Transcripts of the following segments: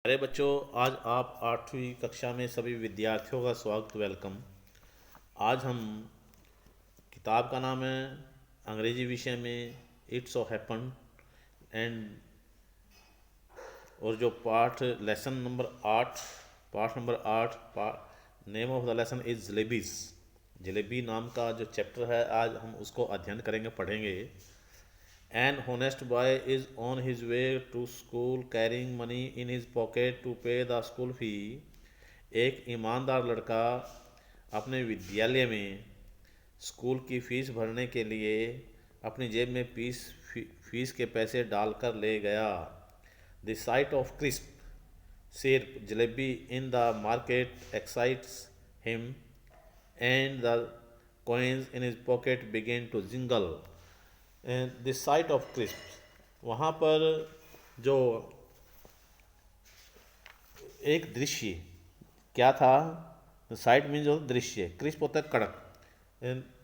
अरे बच्चों, आज आप 8वीं कक्षा में सभी विद्यार्थियों का स्वागत, वेलकम। आज हम किताब का नाम है अंग्रेजी विषय में इट्स सो हैपन एंड और जो पाठ लेसन नंबर 8 पाठ number 8 name of the lesson is jalebis. Jalebi नाम का जो चैप्टर है आज हम उसको अध्ययन करेंगे, पढ़ेंगे। An honest boy is on his way to school carrying money in his pocket to pay the school fee। एक ईमानदार लड़का अपने विद्यालय में स्कूल की फ़ीस भरने के लिए अपनी जेब में फीस के पैसे डालकर ले गया। द साइट ऑफ क्रिस्प सिर्फ jalebi in the market excites him and the coins in his pocket began to jingle। The site of crisp, वहाँ पर जो एक दृश्य क्या था। द साइट मीन जो दृश्य, क्रिस्प होता है कड़क।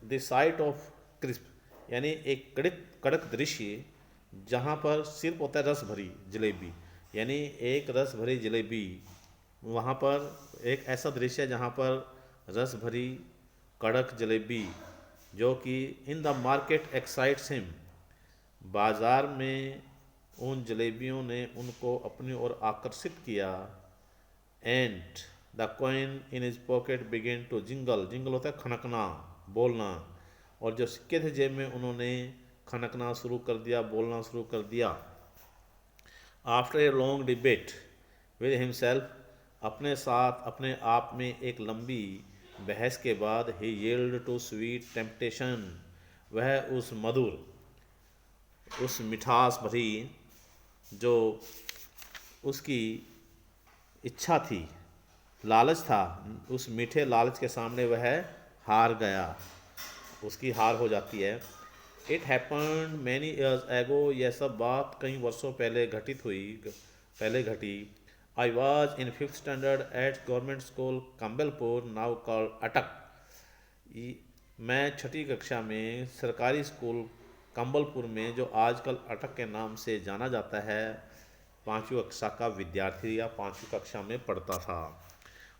द साइट ऑफ क्रिस्प यानी एक कड़क कड़क दृश्य जहाँ पर सिर्फ होता है रस भरी जलेबी, यानी एक रस भरी जलेबी। वहाँ पर एक ऐसा दृश्य है जहाँ पर रस भरी कड़क जलेबी जो कि in the market excites him, बाज़ार में उन जलेबियों ने उनको अपनी ओर आकर्षित किया। And the coin in his pocket began to jingle, jingle होता है खनकना, बोलना। और जो सिक्के थे जेब में उन्होंने खनकना शुरू कर दिया, बोलना शुरू कर दिया। After a long debate with himself, अपने साथ अपने आप में एक लंबी बहस के बाद, ही यील्ड टू स्वीट टेम्पटेशन, वह उस मधुर, उस मिठास भरी जो उसकी इच्छा थी, लालच था, उस मीठे लालच के सामने वह हार गया, उसकी हार हो जाती है। It happened many years ago, यह सब बात कई वर्षों पहले घटी। I was in 5th standard at government school Campbellpur, now called Attock. मैं 6ठी कक्षा में सरकारी स्कूल कंबलपुर में, जो आजकल अटक के नाम से जाना जाता है, 5वीं कक्षा का विद्यार्थी या 5वीं कक्षा में पढ़ता था।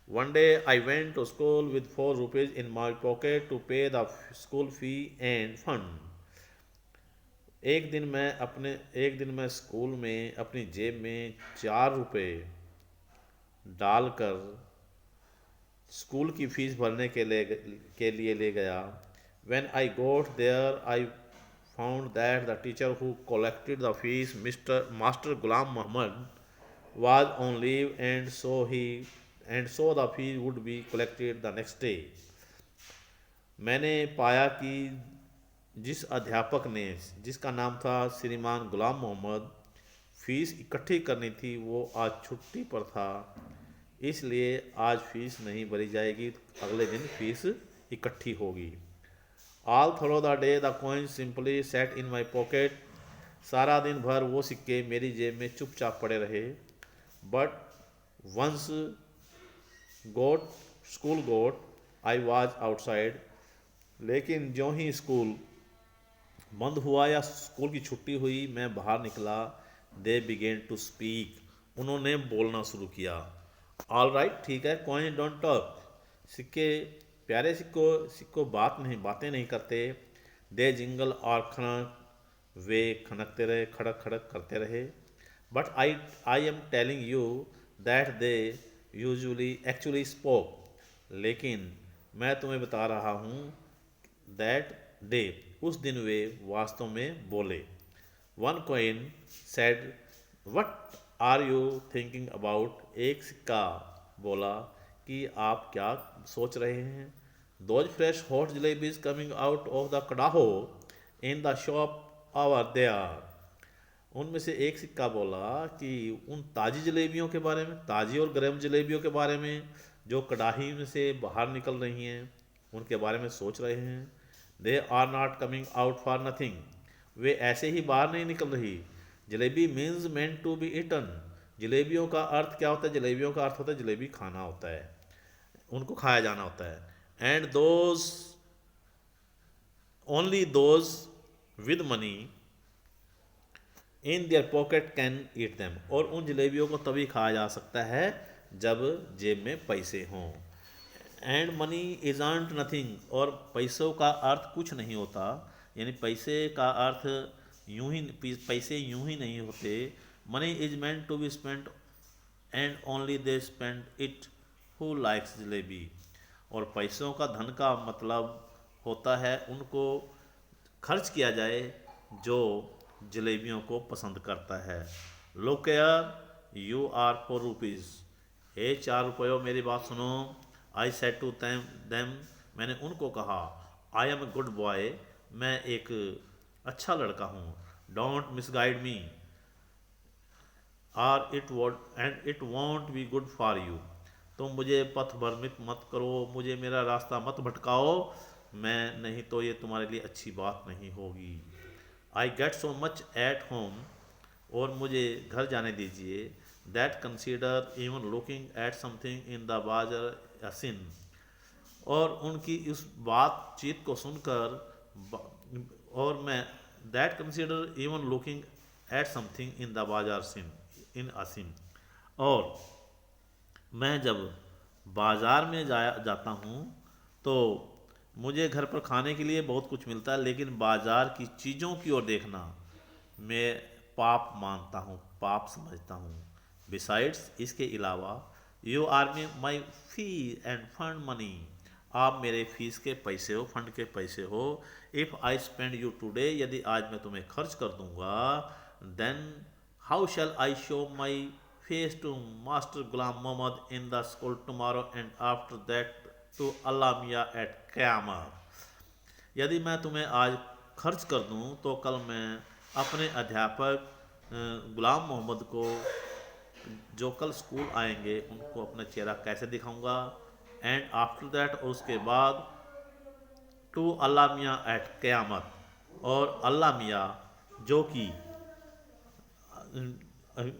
One day I went to school with 4 rupees in my pocket to pay the school fee and fund. एक दिन मैं स्कूल में अपनी जेब में 4 रुपये डालकर स्कूल की फ़ीस भरने के लिए ले गया। When I got there, I found that the teacher who collected the fees, Master Ghulam Muhammad, was on leave, and so the fees would be collected the next day। मैंने पाया कि जिस अध्यापक ने, जिसका नाम था श्रीमान गुलाम मोहम्मद, फ़ीस इकट्ठी करनी थी, वो आज छुट्टी पर था, इसलिए आज फ़ीस नहीं भरी जाएगी, अगले दिन फ़ीस इकट्ठी होगी। All through the day the coin simply sat in my pocket, सारा दिन भर वो सिक्के मेरी जेब में चुपचाप पड़े रहे। But once school got I was outside, लेकिन ज्यों ही स्कूल बंद हुआ या स्कूल की छुट्टी हुई, मैं बाहर निकला। दे बिगेन टू स्पीक, उन्होंने बोलना शुरू किया। ऑल राइट, ठीक है, कॉइन डोंट टॉक, सिक्के प्यारे सिक्को बातें नहीं करते। दे जिंगल और खनक, वे खनकते रहे, खड़क खड़क करते रहे। But I am telling you that they actually spoke, लेकिन मैं तुम्हें बता रहा हूँ दैट डे, उस दिन वे वास्तव में बोले। One coin said, what are you thinking about, एक सिक्का बोला कि आप क्या सोच रहे हैं। Those fresh hot jalebis coming out of the कड़ाहो in the shop over there, उनमें से एक सिक्का बोला कि उन ताज़ी जलेबियों के बारे में, ताज़ी और गर्म जलेबियों के बारे में जो कड़ाही में से बाहर निकल रही हैं, उनके बारे में सोच रहे हैं। They are not coming out for nothing, वे ऐसे ही बाहर नहीं निकल रही। Jalebi means meant to be eaten, जलेबियों का अर्थ क्या होता है? जलेबियों का अर्थ होता है जलेबी खाना होता है, उनको खाया जाना होता है। And those only those with money in their pocket can eat them, और उन जलेबियों को तभी खाया जा सकता है जब जेब में पैसे हों। And money is earned nothing, और पैसों का अर्थ कुछ नहीं होता, यानी पैसे का अर्थ यूं ही, पैसे यूं ही नहीं होते। Money is meant to be spent and only they spend it who likes jalebi, और पैसों का, धन का मतलब होता है उनको खर्च किया जाए जो जलेबियों को पसंद करता है। Look here you are 4 rupees, हे 4 रुपयों मेरी बात सुनो। आई सेड टू देम, मैंने उनको कहा, I am a good boy, मैं एक अच्छा लड़का हूँ। Don't misguide me or it what and it won't be good for you, तुम मुझे पथ भ्रमित मत करो, मुझे मेरा रास्ता मत भटकाओ, मैं नहीं तो ये तुम्हारे लिए अच्छी बात नहीं होगी। I get so much at home, और मुझे घर जाने दीजिए। That consider even looking at something in the बाजार सिन, और उनकी इस बातचीत को सुनकर और मैं, that consider even looking at something in the बाजार सिन इन असिन, और मैं जब बाज़ार में जाता हूँ तो मुझे घर पर खाने के लिए बहुत कुछ मिलता है, लेकिन बाज़ार की चीज़ों की ओर देखना मैं पाप मानता हूँ, पाप समझता हूँ। बिसाइड्स, इसके अलावा, you are my fee and fund money, आप मेरे फीस के पैसे हो, फंड के पैसे हो। If I spend you today, यदि आज मैं तुम्हें खर्च कर दूंगा, then how shall I show my face to master Ghulam Mohammad in the school tomorrow and after that to Allah Miyan at क़यामत, यदि मैं तुम्हें आज खर्च कर दूं तो कल मैं अपने अध्यापक गुलाम मोहम्मद को, जो कल स्कूल आएंगे, उनको अपना चेहरा कैसे दिखाऊंगा। एंड आफ्टर दैट, और उसके बाद, टू अल्लाह मियाँ एट क़यामत, और अल्लाह मियाँ जो कि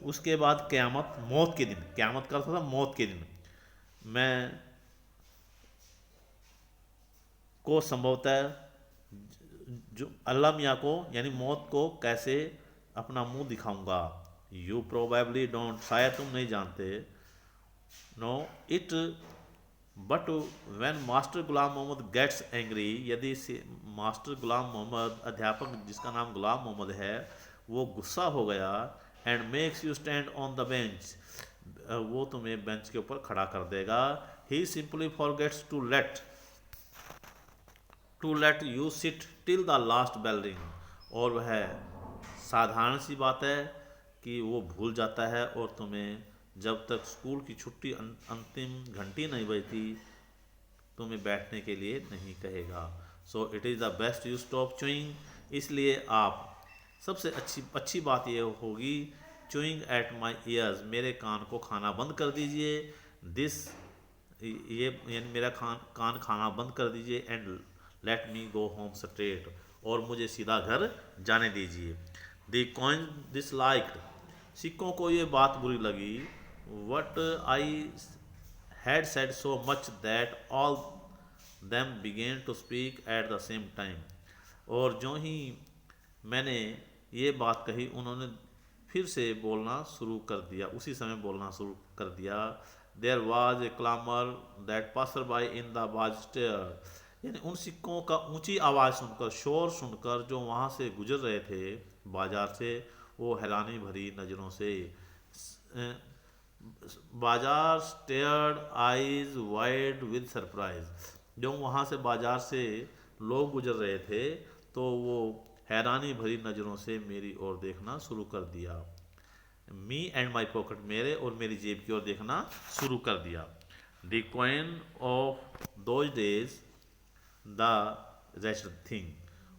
उसके बाद क़यामत, मौत के दिन, क़यामत का अर्थ था मौत के दिन, मैं को संभवतः जो अल्लाह मियाँ को यानी मौत को कैसे अपना मुंह दिखाऊंगा। यू प्रोबेबली डोंट, शायद तुम नहीं जानते। Know it, but when master Ghulam Mohammad gets angry, यदि मास्टर गुलाम मोहम्मद, अध्यापक जिसका नाम गुलाम मोहम्मद है, वो गुस्सा हो गया, and makes you stand on the bench, वो तुम्हें बेंच के ऊपर खड़ा कर देगा। He simply forgets to let you sit till the last bell ring, और वह साधारण सी बात है कि वो भूल जाता है और तुम्हें जब तक स्कूल की छुट्टी अंतिम घंटी नहीं बजती तुम्हें बैठने के लिए नहीं कहेगा। So it is the best you stop chewing, इसलिए आप, सबसे अच्छी बात यह होगी, चुइंग एट माई ईयर्स, मेरे कान को खाना बंद कर दीजिए। दिस, ये यानी मेरा कान खाना बंद कर दीजिए। And let me go home straight, और मुझे सीधा घर जाने दीजिए। द कॉइन दिस लाइक्ड, सिक्कों को ये बात बुरी लगी। What I had said so much that all them began to speak at the same time, और जो ही मैंने ये बात कही, उन्होंने फिर से बोलना शुरू कर दिया, उसी समय बोलना शुरू कर दिया। There was a clamour that passer by in the bazaar stare, यानी उन सिक्कों का ऊंची आवाज़ सुनकर, शोर सुनकर जो वहाँ से गुजर रहे थे बाजार से, वो हैरानी भरी नज़रों से, बाजार stared eyes wide with surprise, जो वहाँ से बाजार से लोग गुजर रहे थे तो वो हैरानी भरी नज़रों से मेरी ओर देखना शुरू कर दिया। मी एंड माई पॉकेट, मेरे और मेरी जेब की ओर देखना शुरू कर दिया। The coin of those days the wretched thing,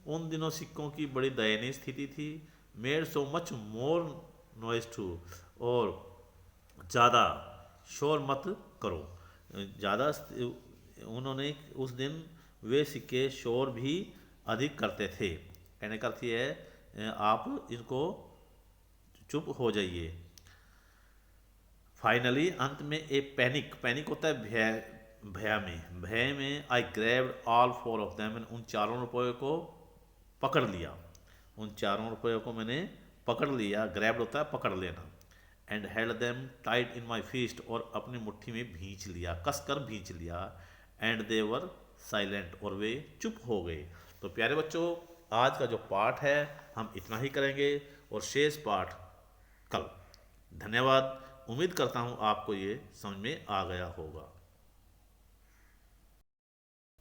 उन दिनों सिक्कों की बड़ी दयनीय स्थिति थी। Made so much more noise too, और ज़्यादा शोर मत करो, ज़्यादा, उन्होंने उस दिन वे सिक्के शोर भी अधिक करते थे। कहने का अर्थ ये है आप इनको चुप हो जाइए। फाइनली, अंत में, ए पैनिक होता है भय में, आई ग्रैब्ड ऑल 4 ऑफ देम, मैंने उन 4 रुपयों को पकड़ लिया, उन 4 रुपयों को मैंने पकड़ लिया, ग्रैब्ड होता है पकड़ लेना, and held them tight in my fist, और अपनी मुट्ठी में भींच लिया, कस कर भींच लिया, एंड दे वर साइलेंट, और वे चुप हो गए। तो प्यारे बच्चों, आज का जो पाठ है हम इतना ही करेंगे और शेष पाठ कल। धन्यवाद। उम्मीद करता हूँ आपको ये समझ में आ गया होगा।